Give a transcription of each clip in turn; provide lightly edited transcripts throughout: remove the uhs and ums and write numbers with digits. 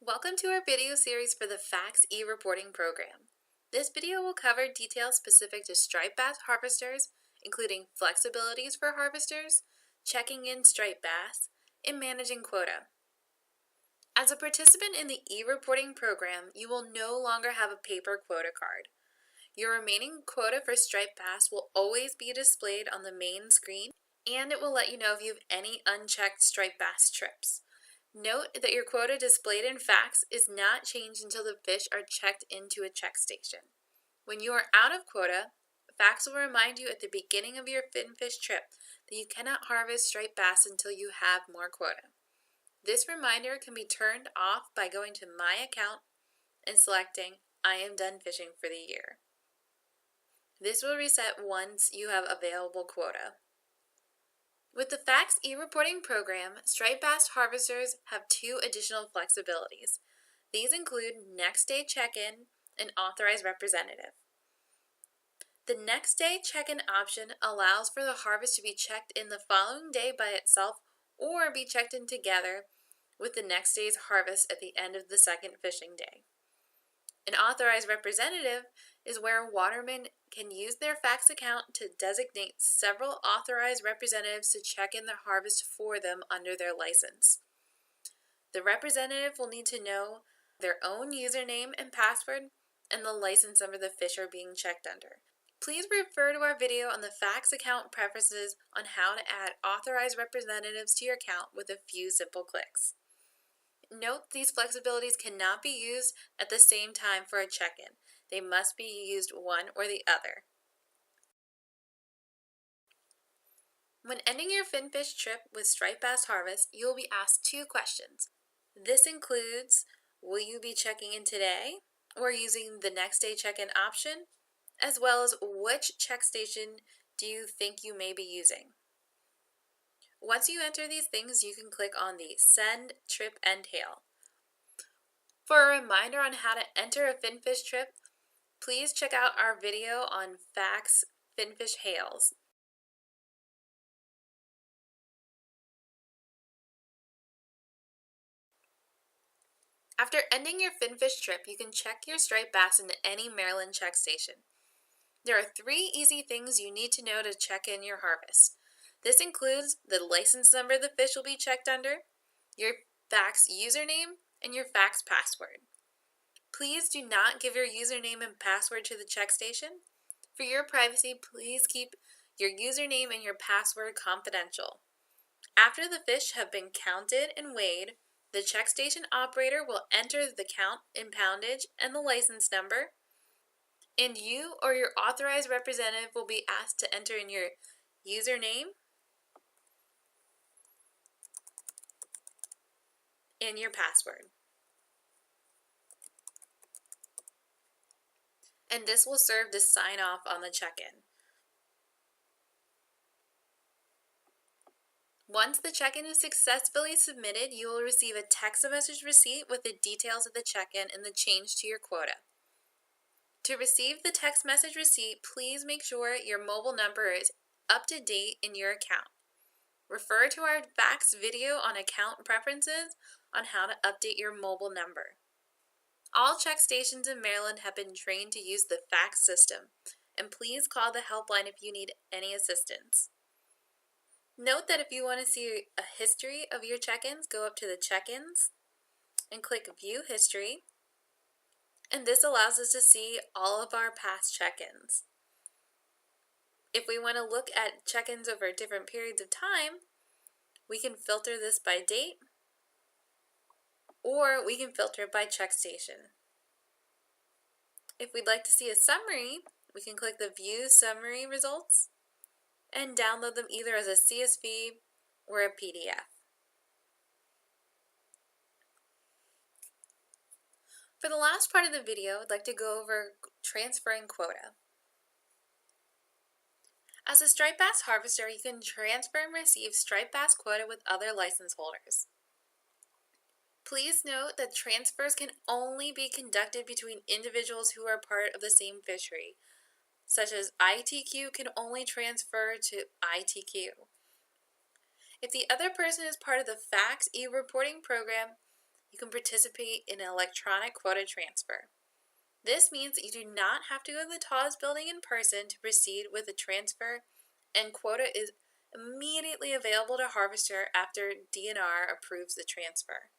Welcome to our video series for the FACS e-reporting program. This video will cover details specific to striped bass harvesters, including flexibilities for harvesters, checking in striped bass, and managing quota. As a participant in the e-reporting program, you will no longer have a paper quota card. Your remaining quota for striped bass will always be displayed on the main screen, and it will let you know if you have any unchecked striped bass trips. Note that your quota displayed in FACS is not changed until the fish are checked into a check station. When you are out of quota, FACS will remind you at the beginning of your finfish trip that you cannot harvest striped bass until you have more quota. This reminder can be turned off by going to My Account and selecting I am done fishing for the year. This will reset once you have available quota. With the FACS e-reporting program, striped bass harvesters have two additional flexibilities. These include next day check-in and authorized representative. The next day check-in option allows for the harvest to be checked in the following day by itself or be checked in together with the next day's harvest at the end of the second fishing day. An authorized representative is where watermen can use their FACS account to designate several authorized representatives to check in their harvest for them under their license. The representative will need to know their own username and password and the license number the fish are being checked under. Please refer to our video on the FACS account preferences on how to add authorized representatives to your account with a few simple clicks. Note these flexibilities cannot be used at the same time for a check-in. They must be used one or the other. When ending your finfish trip with striped bass harvest, you will be asked two questions. This includes, will you be checking in today or using the next day check-in option, as well as which check station do you think you may be using. Once you enter these things, you can click on the Send Trip End Hail. For a reminder on how to enter a finfish trip, please check out our video on FACS finfish hails. After ending your finfish trip, you can check your striped bass into any Maryland check station. There are three easy things you need to know to check in your harvest. This includes the license number the fish will be checked under, your FACS username, and your FACS password. Please do not give your username and password to the check station. For your privacy, please keep your username and your password confidential. After the fish have been counted and weighed, the check station operator will enter the count in poundage and the license number, and you or your authorized representative will be asked to enter in your username and your password. And this will serve to sign off on the check-in. Once the check-in is successfully submitted, you will receive a text message receipt with the details of the check-in and the change to your quota. To receive the text message receipt, please make sure your mobile number is up to date in your account. Refer to our FACS video on account preferences on how to update your mobile number. All check stations in Maryland have been trained to use the FACS system, and please call the helpline if you need any assistance. Note that if you want to see a history of your check-ins, go up to the check-ins and click View History, and this allows us to see all of our past check-ins. If we want to look at check-ins over different periods of time, we can filter this by date, or we can filter it by check station. If we'd like to see a summary, we can click the View Summary Results and download them either as a CSV or a PDF. For the last part of the video, I'd like to go over transferring quota. As a striped bass harvester, you can transfer and receive striped bass quota with other license holders. Please note that transfers can only be conducted between individuals who are part of the same fishery, such as ITQ can only transfer to ITQ. If the other person is part of the FACS e-reporting program, you can participate in an electronic quota transfer. This means that you do not have to go to the TAWS building in person to proceed with the transfer, and quota is immediately available to Harvester after DNR approves the transfer.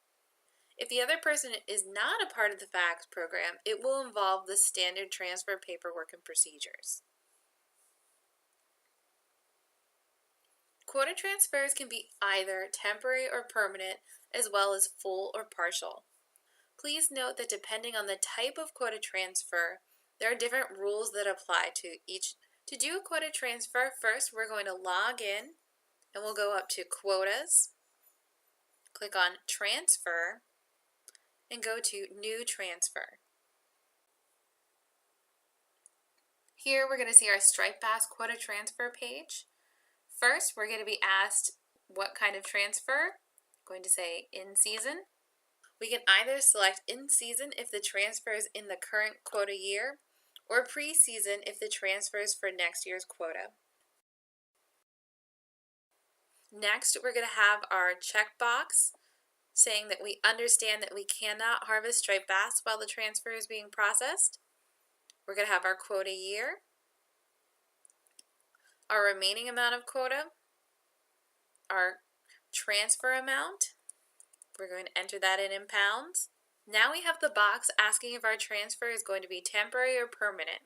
If the other person is not a part of the FACTS program, it will involve the standard transfer paperwork and procedures. Quota transfers can be either temporary or permanent, as well as full or partial. Please note that depending on the type of quota transfer, there are different rules that apply to each. To do a quota transfer, first we're going to log in and we'll go up to Quotas, click on Transfer, and go to New Transfer. Here we're going to see our Striped Bass quota transfer page. First, we're going to be asked what kind of transfer. I'm going to say in season. We can either select in season if the transfer is in the current quota year, or pre-season if the transfer is for next year's quota. Next, we're going to have our checkbox saying that we understand that we cannot harvest striped bass while the transfer is being processed. We're going to have our quota year, our remaining amount of quota, our transfer amount. We're going to enter that in pounds. Now we have the box asking if our transfer is going to be temporary or permanent.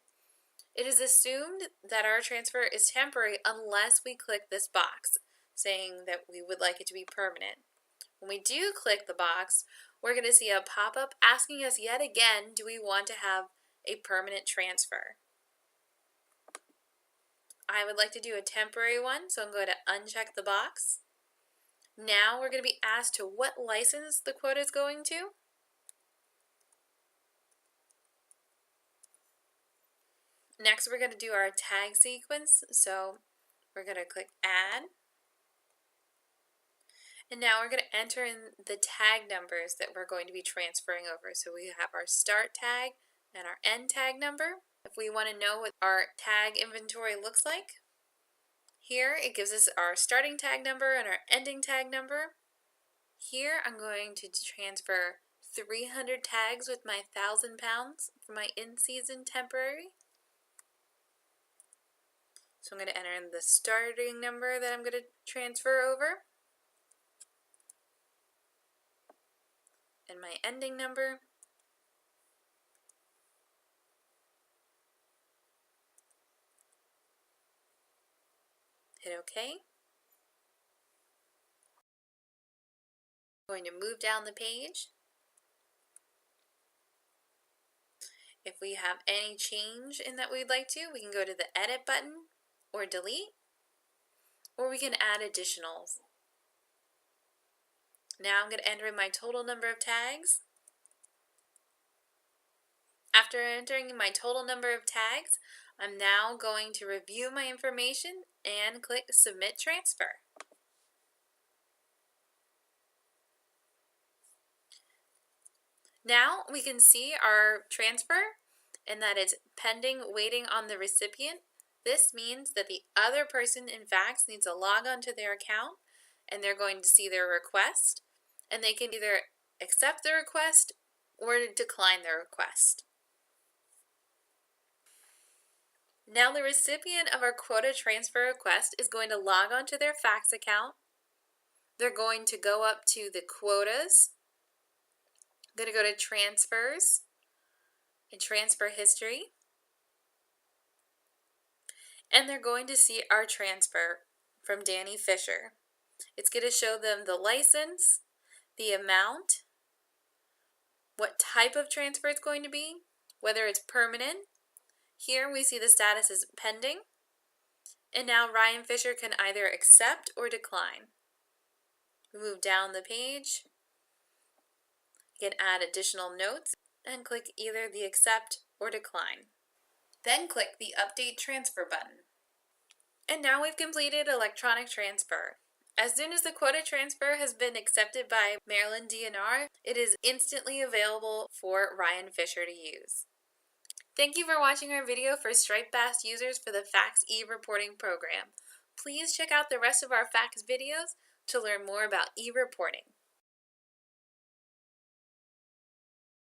It is assumed that our transfer is temporary unless we click this box saying that we would like it to be permanent. When we do click the box, we're going to see a pop-up asking us yet again, do we want to have a permanent transfer? I would like to do a temporary one, so I'm going to uncheck the box. Now we're going to be asked to what license the quota is going to. Next, we're going to do our tag sequence, so we're going to click Add. And now we're going to enter in the tag numbers that we're going to be transferring over. So we have our start tag and our end tag number. If we want to know what our tag inventory looks like, here it gives us our starting tag number and our ending tag number. Here I'm going to transfer 300 tags with my 1,000 pounds for my in-season temporary. So I'm going to enter in the starting number that I'm going to transfer over, and my ending number. Hit OK. I'm going to move down the page. If we have any change in that we'd like to, we can go to the Edit button or Delete, or we can add additionals. Now I'm going to enter in my total number of tags. After entering in my total number of tags, I'm now going to review my information and click Submit Transfer. Now we can see our transfer and that it's pending, waiting on the recipient. This means that the other person in FACTS needs to log on to their account and they're going to see their request, and they can either accept the request or decline the request. Now the recipient of our quota transfer request is going to log on to their FACTS account. They're going to go up to the quotas. They're going to go to transfers and transfer history. And they're going to see our transfer from Danny Fisher. It's going to show them the license, the amount, what type of transfer it's going to be, whether it's permanent. Here we see the status is pending. And now Ryan Fisher can either accept or decline. We move down the page. You can add additional notes and click either the accept or decline. Then click the Update Transfer button. And now we've completed electronic transfer. As soon as the quota transfer has been accepted by Maryland DNR, it is instantly available for Ryan Fisher to use. Thank you for watching our video for striped bass users for the FACTS e-reporting program. Please check out the rest of our FACTS videos to learn more about e-reporting.